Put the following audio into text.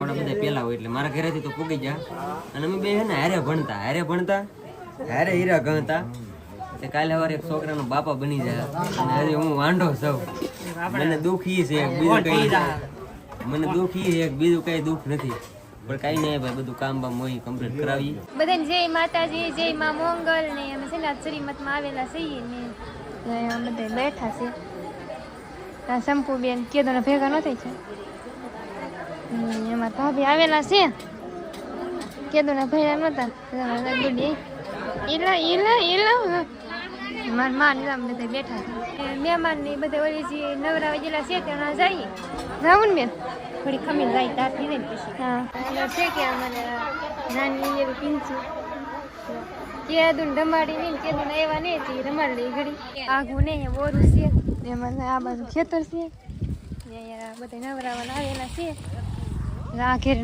બધા પેલા હોય એટલે મારા ઘરેથી તો પૂગી જા અને અમે બે હે ને હારે ભણતા હારે હીરા ગણતા તે કાલે સવારે એક છોકરાનો બાપા બની જાય અને હજી હું વાંઢો છું. મને દુઃખ ઈ છે બીજું કઈ મને દુઃખ ઈ છે બીજું કઈ દુઃખ નથી પણ કઈ નહીં ભાઈ બધું કામ બામ હોય કમ્પ્લીટ કરાવી. બધાને જય માતાજી જય માં મોંગલ ને અમે છે ને શ્રીમતમાં આવેલા છીએ ને અમે બધા બેઠા છે. આ શંપુબેન કેદોને ભેગા ન થઈ છે એમાં ભાભી આવેલા છે કેદોના ભેગા નહોતા ગુડી મારા માં ને બધા બેઠા છે મહેમાન ને બધા ઓલી જે નવરા ગયેલા છે ત્યાં જઈએ જાવું ને બેન થોડી ખમીર જાય તારથી ને પછી હા છે કે અમારે નાની એવી પીંચું કેદું રમાડી ને કેદું એવા ને રમાડી લઈ ઘડી આગું ને બોરું છે એમાં આ બાજુ ખેતર છે બધા નવરાવાના આવેલા છે આ ઘેર